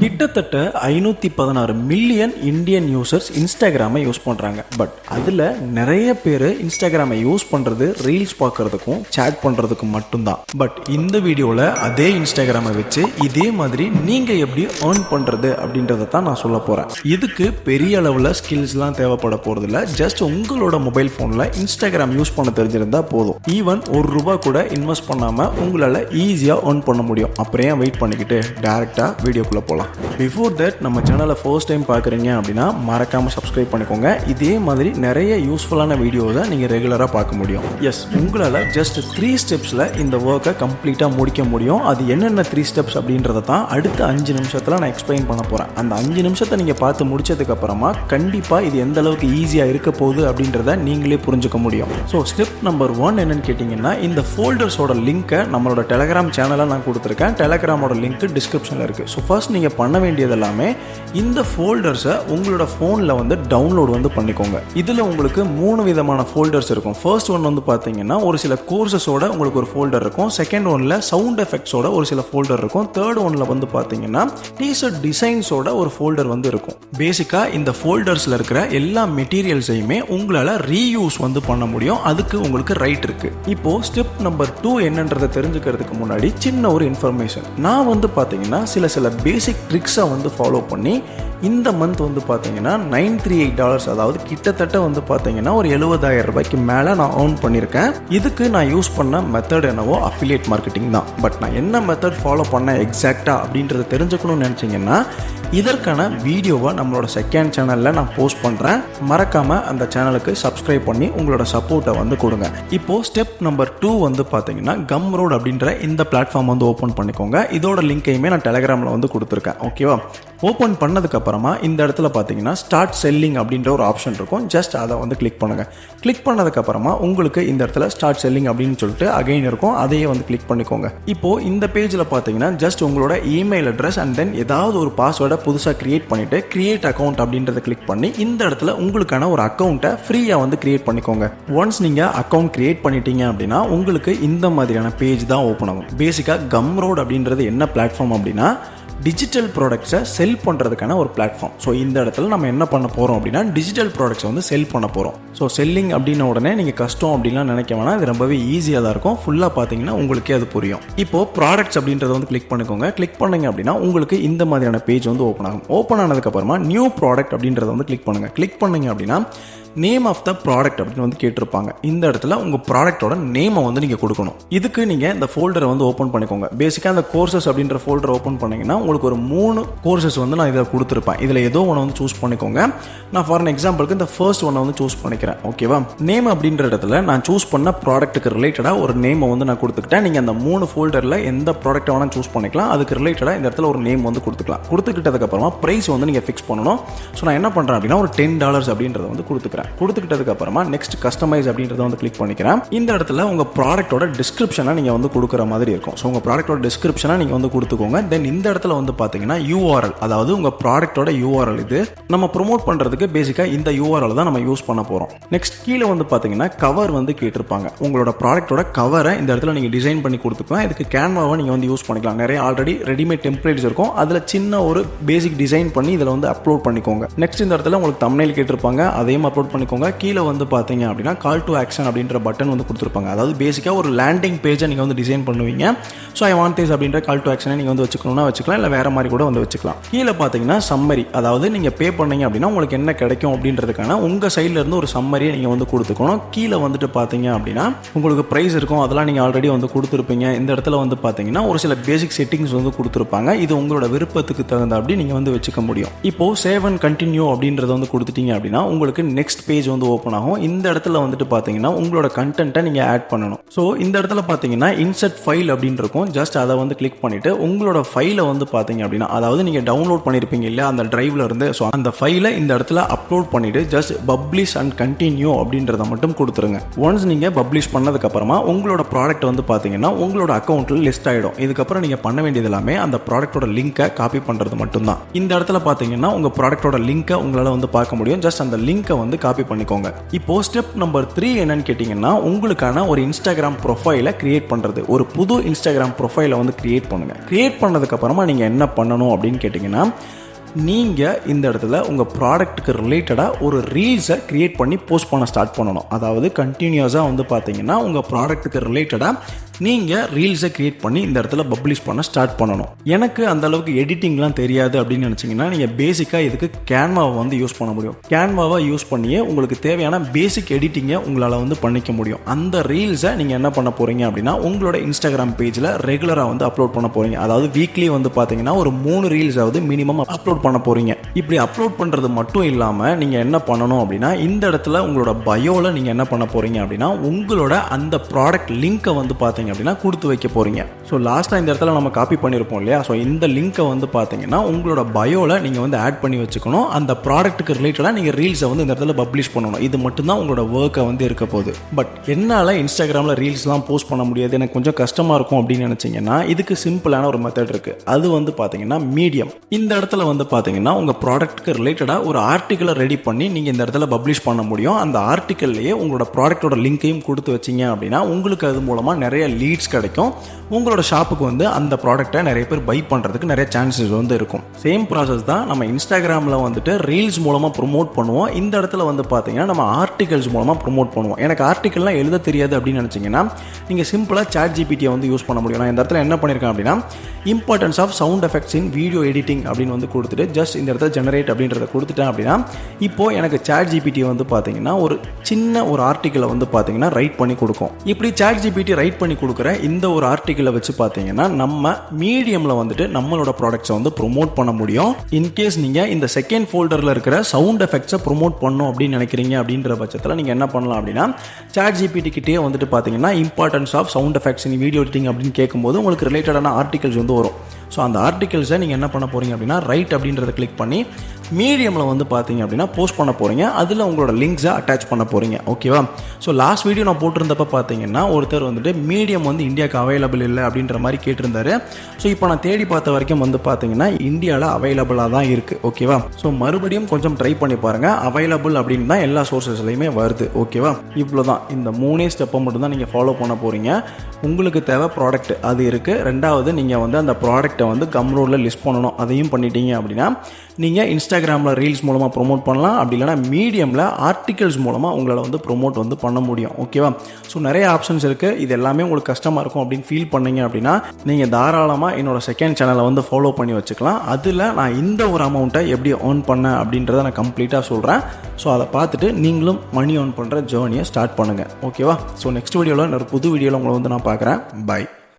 கிட்டத்தட்ட 516 million Indian users இன்ஸ்டாகிராமை use பண்ணுறாங்க. But அதில் நிறைய பேர் இன்ஸ்டாகிராமை யூஸ் பண்ணுறது ரீல்ஸ் பார்க்குறதுக்கும் சேட் பண்ணுறதுக்கும் மட்டும்தான். பட் இந்த வீடியோவில் அதே இன்ஸ்டாகிராமை வச்சு இதே மாதிரி நீங்கள் எப்படி ஏர்ன் பண்ணுறது அப்படின்றத தான் நான் சொல்ல போகிறேன். இதுக்கு பெரிய அளவில் ஸ்கில்ஸ்லாம் தேவைப்பட போகிறதில்ல. ஜஸ்ட் உங்களோட மொபைல் ஃபோனில் இன்ஸ்டாகிராம் யூஸ் பண்ண தெரிஞ்சிருந்தால் போதும். ஈவன் ₹1 கூட இன்வெஸ்ட் பண்ணாமல் உங்களால் ஈஸியாக ஏர்ன் பண்ண முடியும். அப்புறம் வெயிட் பண்ணிக்கிட்டு டேரெக்டாக வீடியோக்குள்ளே போகலாம். பிஃபோர் தட் நம்ம சேனலை ஃபர்ஸ்ட் டைம் பார்க்குறீங்க அப்படின்னா மறக்காமல் சப்ஸ்கிரைப் பண்ணிக்கோங்க. இதே மாதிரி நிறைய யூஸ்ஃபுல்லான வீடியோஸை நீங்கள் ரெகுலராக பார்க்க முடியும். எஸ், உங்களால் ஜஸ்ட் 3 ஸ்டெப்ஸில் இந்த ஒர்க்கை கம்ப்ளீட்டாக முடிக்க முடியும். அது என்னென்ன 3 ஸ்டெப்ஸ் அப்படின்றத தான் அடுத்த 5 நிமிஷத்தில் நான் எக்ஸ்பிளைன் பண்ண போகிறேன். அந்த 5 நிமிஷத்தை நீங்கள் பார்த்து முடிச்சதுக்கப்புறமா கண்டிப்பாக இது எந்த அளவுக்கு ஈஸியாக இருக்க போகுது அப்படின்றத நீங்களே புரிஞ்சுக்க முடியும். ஸோ ஸ்டெப் நம்பர் 1 என்னன்னு கேட்டிங்கன்னா, இந்த ஃபோல்டர்ஸோட லிங்க்கை நம்மளோட டெலகிராம் சேனலில் நான் கொடுத்துருக்கேன். டெலகிராமோட லிங்க் டிஸ்கிரிப்ஷனில் இருக்குது. ஸோ ஃபர்ஸ்ட் நீங்கள் பண்ண வேண்டியது எல்லாமே இந்த ஃபோல்டர்ஸை உங்களோட ஃபோனில் டவுன்லோட் பண்ணிக்கோங்க. இதில் உங்களுக்கு 3 விதமான ஃபோல்டர்ஸ் இருக்கும். ஃபர்ஸ்ட் ஒன் பார்த்தீங்கன்னா ஒரு சில கோர்சஸோட உங்களுக்கு ஒரு ஃபோல்டர் இருக்கும். செகண்ட் ஒன்ல சவுண்ட் எஃபெக்ட்ஸோட ஒரு சில ஃபோல்டர் இருக்கும். தேர்ட் ஒன்ல பார்த்தீங்கன்னா டீஷர்ட் டிசைன்ஸோட ஒரு ஃபோல்டர் இருக்கும். பேசிக்காக இந்த ஃபோல்டர்ஸில் இருக்கிற எல்லா மெட்டீரியல்ஸையுமே உங்களால் ரீயூஸ் பண்ண முடியும். அதுக்கு உங்களுக்கு ரைட் இருக்கு. இப்போ ஸ்டெப் நம்பர் 2 என்னன்றதை தெரிஞ்சுக்கிறதுக்கு முன்னாடி சின்ன ஒரு இன்ஃபர்மேஷன். நான் பார்த்தீங்கன்னா சில பேசிக் ட்ரிக்ஸை ஃபாலோ பண்ணி இந்த மந்த் பார்த்தீங்கன்னா $938, அதாவது கிட்டத்தட்ட பார்த்தீங்கன்னா ஒரு $70,000 மேலே நான் ஏர்ன் பண்ணியிருக்கேன். இதுக்கு நான் யூஸ் பண்ண மெத்தட் என்னவோ அஃபிலியேட் மார்க்கெட்டிங் தான். பட் நான் என்ன மெத்தட் ஃபாலோ பண்ண எக்ஸாக்டாக அப்படின்றத தெரிஞ்சுக்கணும்னு நினச்சிங்கன்னா இதற்கான வீடியோவை நம்மளோட செகண்ட் சேனலில் நான் போஸ்ட் பண்ணுறேன். மறக்காமல் அந்த சேனலுக்கு சப்ஸ்கிரைப் பண்ணி உங்களோட சப்போர்ட்டை கொடுங்க. இப்போது ஸ்டெப் நம்பர் 2 பார்த்தீங்கன்னா Gumroad அப்படின்ற இந்த பிளாட்ஃபார்ம் ஓப்பன் பண்ணிக்கோங்க. இதோட லிங்கையுமே நான் டெலகிராமில் கொடுத்துருக்கேன். ஓகேவா? ஓப்பன் பண்ணதுக்கப்புறமா இந்த இடத்துல பார்த்தீங்கன்னா ஸ்டார்ட் செல்லிங் அப்படின்ற ஒரு ஆப்ஷன் இருக்கும். ஜஸ்ட் அதை கிளிக் பண்ணுங்கள். கிளிக் பண்ணதுக்கப்புறமா உங்களுக்கு இந்த இடத்துல ஸ்டார்ட் செல்லிங் அப்படின்னு சொல்லிட்டு அகைன் இருக்கும். அதையே கிளிக் பண்ணிக்கோங்க. இப்போது இந்த பேஜில் பார்த்தீங்கன்னா ஜஸ்ட் உங்களோட இமெயில் அட்ரஸ் அண்ட் தென் ஏதாவது ஒரு பாஸ்வேர்டை புதுசாக கிரியேட் பண்ணிவிட்டு கிரியேட் அக்கௌண்ட் அப்படின்றத கிளிக் பண்ணி இந்த இடத்துல உங்களுக்கான ஒரு அக்கௌண்ட்டை ஃப்ரீயாக கிரியேட் பண்ணிக்கோங்க. ஒன்ஸ் நீங்கள் அக்கௌண்ட் கிரியேட் பண்ணிட்டீங்க அப்படின்னா உங்களுக்கு இந்த மாதிரியான பேஜ் தான் ஓப்பன் ஆகும். பேசிக்காக Gumroad அப்படின்றது என்ன பிளாட்ஃபார்ம் அப்படின்னா டிஜிட்டல் ப்ராடக்ட்ஸை செல் பண்ணுறதுக்கான ஒரு பிளாட்ஃபார்ம். ஸோ இந்த இடத்துல நம்ம என்ன பண்ண போகிறோம் அப்படின்னா டிஜிட்டல் ப்ராடக்ட்ஸை செல் பண்ண போகிறோம். ஸோ செல்லிங் அப்படின்ன உடனே நீங்கள் கஷ்டம் அப்படின்லாம் நினைக்க வேணாம். இது ரொம்பவே ஈஸியாக தான் இருக்கும். ஃபுல்லாக பார்த்தீங்கன்னா உங்களுக்கே அது புரியும். இப்போது ப்ராடக்ட்ஸ் அப்படின்றத கிளிக் பண்ணிக்கோங்க. கிளிக் பண்ணிங்க அப்படின்னா உங்களுக்கு இந்த மாதிரியான பேஜ் ஓப்பன் ஆகும். ஓப்பன் ஆனதுக்கப்புறமா நியூ ப்ராடக்ட் அப்படின்றத கிளிக் பண்ணுங்கள். கிளிக் பண்ணிங்க அப்படின்னா நேம் ஆஃப் த ப்ராடக்ட் அப்படின்னு கேட்டிருப்பாங்க. இந்த இடத்துல உங்கள் ப்ராடக்டோட நேமை நீங்கள் கொடுக்கணும். இதுக்கு நீங்கள் இந்த ஃபோல்டரை ஓப்பன் பண்ணிக்கோங்க. பேசிக்காக அந்த கோர்சஸ் அப்படின்ற ஃபோல்டர் ஓப்பன் பண்ணிங்கன்னா உங்களுக்கு ஒரு 3 கோர்சஸ் நான் இதில் கொடுத்துருப்பேன். இதில் ஏதோ ஒன்று சூஸ் பண்ணிக்கோங்க. நான் ஃபார் எக்ஸாம்பிளுக்கு இந்த ஃபர்ஸ்ட் ஒன்றை சூஸ் பண்ணிக்கிறேன். ஓகேவா? நேம் அப்படின்ற இடத்துல நான் சூஸ் பண்ண ப்ராடக்ட்டுக்கு ரிலேட்டடாக ஒரு நேமை நான் கொடுத்துக்கிட்டேன். நீங்கள் அந்த 3 ஃபோல்டரில் எந்த ப்ராடக்ட்டை வேணால் சூஸ் பண்ணிக்கலாம். அதுக்கு ரிலேட்டடாக இந்த இடத்துல ஒரு நேம் கொடுத்துக்கலாம். கொடுத்துக்கிட்டதுக்கப்புறமா ப்ரைஸ் நீங்கள் ஃபிக்ஸ் பண்ணணும். ஸோ நான் என்ன பண்ணுறேன் அப்படின்னா ஒரு $10 அப்படின்றத கொடுத்துக்கிறேன். கொடுத்துக்கிட்டதுக்கு அப்புறமா நெக்ஸ்ட் கஸ்டமைஸ் அப்படின்றத கிளிக் பண்ணிக்கிறேன். இந்த இடத்துல உங்க ப்ராடக்ட்டோட டிஸ்கிரிப்ஷனை நீங்க கொடுக்குற மாதிரி இருக்கும். ஸோ உங்க ப்ராடக்ட்டோட டிஸ்கிரிப்ஷனை நீங்க கொடுத்துக்கோங்க. தென் இந்த இடத்துல பாத்தீங்கன்னா URL, அதாவது உங்க ப்ராடக்ட்டோட URL. இது நம்ம ப்ரோமோட் பண்றதுக்கு பேசிக்கா இந்த URL தான் நம்ம யூஸ் பண்ண போறோம். நெக்ஸ்ட் கீழே பாத்தீங்கன்னா கவர் கேட்டிருப்பாங்க. உங்களோட ப்ராடக்ட்டோட கவரை இந்த இடத்துல நீங்க டிசைன் பண்ணி கொடுத்துக்கலாம். இதுக்கு கேன்வாவை நீங்க யூஸ் பண்ணிக்கலாம். நிறைய ஆல்ரெடி ரெடிமேட் டெம்ப்ளேட்ஸ் இருக்கும். அதுல சின்ன ஒரு பேசிக் டிசைன் பண்ணி இதுல அப்லோட் பண்ணிக்கோங்க. நெக்ஸ்ட் இந்த இடத்துல உங்களுக்கு தம்ப்நெயில் கேட்டிருப்பாங்க. அதையும் அப்லோட் பண்ணிக்கோங்க. கீழே பார்த்தீங்க அப்படின்னா கால் டு ஆக்ஷன் அப்படின்ற பட்டன் கொடுத்துருப்பாங்க. அதாவது பேசிக்காக ஒரு லேண்டிங் பேஜை நீங்கள் டிசைன் பண்ணுவீங்க. ஸோ ஐ வாண்ட் திஸ் அப்படின்ற கால் டு ஆக்ஷனை நீங்கள் வச்சுக்கணும்னா வச்சுக்கலாம், இல்லை வேற மாதிரி கூட வச்சுக்கலாம். கீழே பார்த்தீங்கன்னா சம்மரி, அதாவது நீங்கள் பே பண்ணீங்க அப்படின்னா உங்களுக்கு என்ன கிடைக்கும் அப்படின்றதுக்கான உங்கள் சைட்ல இருந்து ஒரு சம்மரியை நீங்கள் கொடுத்துக்கணும். கீழே பார்த்தீங்க அப்படின்னா உங்களுக்கு ப்ரைஸ் இருக்கும். அதெல்லாம் நீங்கள் ஆல்ரெடி கொடுத்துருப்பீங்க. இந்த இடத்துல பார்த்தீங்கன்னா ஒரு சில பேசிக் செட்டிங்ஸ் கொடுத்துருப்பாங்க. இது உங்களோட விருப்பத்துக்கு தகுந்த அப்படி நீங்கள் வச்சுக்க முடியும். இப்போ சேவ் அண்ட் கண்டினியூ அப்படின்றத கொடுத்துட்டீங்க அப்படின்னா உங்களுக்கு நெக்ஸ்ட் பேஜ் ஓப்பன் ஆகும். இந்த இடத்துல பாத்தீங்கன்னா உங்களோட கண்டென்ட்டை நீங்க ஆட் பண்ணணும். சோ இந்த இடத்துல பாத்தீங்கன்னா இன்சர்ட் ஃபைல் அப்படின்னு இருக்கும். ஜஸ்ட் அதை கிளிக் பண்ணிட்டு உங்களோட ஃபைலை பாத்தீங்க அப்படின்னா, அதாவது நீங்க டவுன்லோட் பண்ணிருப்பீங்க இல்ல அந்த டிரைவ்ல இருந்து, சோ அந்த ஃபைலை இந்த இடத்துல அப்லோட் பண்ணிட்டு ஜஸ்ட் பப்ளிஷ் அண்ட் கண்டினியூ அப்படின்றத மட்டும் கொடுத்துருங்க. ஒன்ஸ் நீங்கள் பப்ளிஷ் பண்ணதுக்கப்புறமா உங்களோட ப்ராடக்ட் வந்து பார்த்தீங்கன்னா உங்களோட அக்கௌண்ட்டில் லிஸ்ட் ஆகிடும். இதுக்கப்புறம் நீங்கள் பண்ண வேண்டியது எல்லாமே அந்த ப்ராடக்ட்டோட லிங்கை காப்பி பண்ணுறது மட்டும்தான். இந்த இடத்துல பார்த்தீங்கன்னா உங்கள் ப்ராடக்ட்டோட லிங்கை உங்களால் வந்து பார்க்க முடியும். ஜஸ்ட் அந்த லிங்கை வந்து காப்பி பண்ணிக்கோங்க. இப்போ ஸ்டெப் நம்பர் 3 என்னன்னு கேட்டிங்கன்னா, உங்களுக்கான ஒரு இன்ஸ்டாகிராம் ப்ரொஃபைலை கிரியேட் பண்ணுறது. ஒரு புது இன்ஸ்டாகிராம் ப்ரொஃபைலை வந்து கிரியேட் பண்ணுங்கள். கிரியேட் பண்ணதுக்கப்புறமா நீங்கள் என்ன பண்ணணும் அப்படின்னு கேட்டிங்கன்னா, நீங்கள் இந்த இடத்துல உங்கள் ப்ராடக்ட்டுக்கு ரிலேட்டடாக ஒரு ரீல்ஸை க்ரியேட் பண்ணி போஸ்ட் பண்ண ஸ்டார்ட் பண்ணணும். அதாவது கண்டினியூஸாக வந்து பார்த்தீங்கன்னா உங்கள் ப்ராடக்ட்டுக்கு ரிலேட்டடாக நீங்கள் ரீல்ஸை க்ரியேட் பண்ணி இந்த இடத்துல பப்ளிஷ் பண்ண ஸ்டார்ட் பண்ணணும். எனக்கு அந்த அளவுக்கு எடிட்டிங்லாம் தெரியாது அப்படின்னு நினச்சிங்கன்னா நீங்கள் பேசிக்காக இதுக்கு கேன்வாவை வந்து யூஸ் பண்ண முடியும். கேன்வாவை யூஸ் பண்ணியே உங்களுக்கு தேவையான பேசிக் எடிட்டிங்கை உங்களால் வந்து பண்ணிக்க முடியும். அந்த ரீல்ஸை நீங்கள் என்ன பண்ண போகிறீங்க அப்படின்னா உங்களோட இன்ஸ்டாகிராம் பேஜில் ரெகுலராக வந்து அப்லோட் பண்ண போகிறீங்க. அதாவது வீக்லி வந்து பார்த்தீங்கன்னா ஒரு 3 ரீல்ஸாவது மினிமம் அப்லோட் பண்ண போகிறீங்க. இப்படி அப்லோட் பண்ணுறது மட்டும் இல்லாமல் நீங்கள் என்ன பண்ணணும் அப்படின்னா இந்த இடத்துல உங்களோட பயோவில் நீங்கள் என்ன பண்ண போகிறீங்க அப்படின்னா உங்களோட அந்த ப்ராடக்ட் லிங்க்கை வந்து பார்த்தீங்க அப்படின்னா கொடுத்து வைக்க போகிறீங்க. ஸோ லாஸ்ட்டாக இந்த இடத்துல நம்ம காப்பி பண்ணியிருப்போம் இல்லையா, ஸோ இந்த லிங்க்கை வந்து பார்த்தீங்கன்னா உங்களோட பயோவில் நீங்கள் வந்து ஆட் பண்ணி வச்சுக்கணும். அந்த ப்ராடக்ட்டுக்கு ரிலேட்டடாக நீங்கள் ரீல்ஸை வந்து இந்த இடத்துல பப்ளிஷ் பண்ணணும். இது மட்டும்தான் உங்களோட ஒர்க்கை வந்து இருக்க போகுது. பட் என்னால் இன்ஸ்டாகிராமில் ரீல்ஸ்லாம் போஸ்ட் பண்ண முடியாது, எனக்கு கொஞ்சம் கஷ்டமாக இருக்கும் அப்படின்னு நினச்சிங்கன்னா இதுக்கு சிம்பிளான ஒரு மெத்தட் இருக்குது. அது வந்து பார்த்தீங்கன்னா மீடியம். இந்த இடத்துல வந்து பார்த்தீங்கன்னா உங்கள் ப்ராடக்ட்டுக்கு ரிலேட்டடாக ஒரு ஆர்டிக்கலை ரெடி பண்ணி நீங்கள் இந்த இடத்துல பப்ளிஷ் பண்ண முடியும். அந்த ஆர்டிக்கல்லையே உங்களோட ப்ராடக்ட்டோட லிங்கையும் கொடுத்து வச்சிங்க அப்படின்னா உங்களுக்கு அது மூலமாக நிறைய லீட்ஸ் கிடைக்கும். உங்களோட ஷாப்புக்கு வந்து அந்த ப்ராடக்ட்டை நிறைய பேர் பை பண்ணுறதுக்கு நிறைய சான்சஸ் வந்து இருக்கும். சேம் ப்ராசஸ் தான் நம்ம இன்ஸ்டாகிராமில் வந்துட்டு ரீல்ஸ் மூலமாக ப்ரொமோட் பண்ணுவோம். இந்த இடத்துல வந்து பார்த்தீங்கன்னா நம்ம ஆர்டிகல்ஸ் மூலமாக ப்ரொமோட் பண்ணுவோம். எனக்கு ஆர்டிக்கல்லாம் எழுத தெரியாது அப்படின்னு நினச்சிங்கன்னா நீங்கள் சிம்பிளாக ChatGPT வந்து யூஸ் பண்ண முடியும். நான் இந்த இடத்துல என்ன பண்ணியிருக்கேன் அப்படின்னா importance of sound effects in video editing அப்படின்னு வந்து கொடுத்துட்டு ஜஸ்ட் இந்த இடத்துல ஜெனரேட் அப்படின்றத கொடுத்துட்டேன் அப்படின்னா இப்போது எனக்கு ChatGPT வந்து பார்த்தீங்கன்னா ஒரு சின்ன ஒரு ஆர்டிக்கலை வந்து பார்த்தீங்கன்னா ரைட் பண்ணி கொடுக்கும். இப்படி ChatGPT ரைட் பண்ணி கொடுக்குற இந்த ஒரு ஆர்டிக்கலை வச்சு பார்த்தீங்கன்னா நம்ம மீடியமில் வந்துட்டு நம்மளோட ப்ராடக்ட்ஸை வந்து ப்ரொமோட் பண்ண முடியும். இன்கேஸ் நீங்கள் இந்த செகண்ட் ஃபோல்டரில் இருக்கிற சவுண்ட் எஃபெக்ட்ஸை ப்ரொமோட் பண்ணணும் அப்படின்னு நினைக்கிறீங்க அப்படின்ற பட்சத்தில் நீங்கள் என்ன பண்ணலாம் அப்படின்னா ChatGPT கிட்டே வந்துட்டு பார்த்தீங்கன்னா importance of sound effects in video editing அப்படின்னு கேட்கும்போது உங்களுக்கு ரிலேட்டடான ஆர்டிகல்ஸ் வந்து வரும். ஸோ அந்த ஆர்டிகல்ஸை நீங்கள் என்ன பண்ண போகிறீங்க அப்படின்னா ரைட் அப்படின்றத கிளிக் பண்ணி மீடியமில் வந்து பார்த்தீங்க அப்படின்னா போஸ்ட் பண்ண போகிறீங்க. அதில் உங்களோட லிங்க்ஸை அட்டாச் பண்ண போகிறீங்க. ஓகேவா? ஸோ லாஸ்ட் வீடியோ நான் போட்டிருந்தப்போ பார்த்தீங்கன்னா ஒருத்தர் வந்துட்டு மீடியம் வந்து இந்தியாவுக்கு அவைலபிள் இல்லை அப்படின்ற மாதிரி கேட்டிருந்தாரு. ஸோ இப்போ நான் தேடி பார்த்த வரைக்கும் வந்து பார்த்தீங்கன்னா இந்தியாவில் அவைலபிளாக தான் இருக்குது. ஓகேவா? ஸோ மறுபடியும் கொஞ்சம் ட்ரை பண்ணி பாருங்கள். அவைலபிள் அப்படின்னு தான் எல்லா சோர்சஸ்லையுமே வருது. ஓகேவா? இவ்வளோ தான். இந்த 3 ஸ்டெப்பை மட்டும் தான் நீங்கள் ஃபாலோ பண்ண போகிறீங்க. உங்களுக்கு தேவை ப்ராடக்ட் அது இருக்குது. ரெண்டாவது நீங்கள் வந்து அந்த ப்ராடக்ட்டை வந்து கம்ரோடில் லிஸ்ட் பண்ணணும். அதையும் பண்ணிட்டீங்க அப்படின்னா நீங்கள் இன்ஸ்டாகிராமில் ரீல்ஸ் மூலமாக ப்ரொமோட் பண்ணலாம். அப்படி இல்லைனா மீடியமில் ஆர்டிகல்ஸ் மூலமாக உங்களால் வந்து ப்ரொமோட் வந்து பண்ண முடியும். ஓகேவா? ஸோ நிறைய ஆப்ஷன்ஸ் இருக்குது. இது எல்லாமே உங்களுக்கு கஷ்டமாக இருக்கும் அப்படின்னு ஃபீல் பண்ணீங்க அப்படின்னா நீங்கள் தாராளமாக என்னோடய செகண்ட் சேனலை வந்து ஃபாலோ பண்ணி வச்சுக்கலாம். அதில் நான் இந்த ஒரு அமௌண்ட்டை எப்படி ஏர்ன் பண்ணேன் அப்படின்றத நான் கம்ப்ளீட்டாக சொல்கிறேன். ஸோ அதை பார்த்துட்டு நீங்களும் மணி ஏர்ன் பண்ணுற ஜேர்னியை ஸ்டார்ட் பண்ணுங்கள். ஓகேவா? ஸோ நெக்ஸ்ட் வீடியோவில் ஒரு புது வீடியோவில் உங்களை வந்து நான் பார்க்குறேன். பை.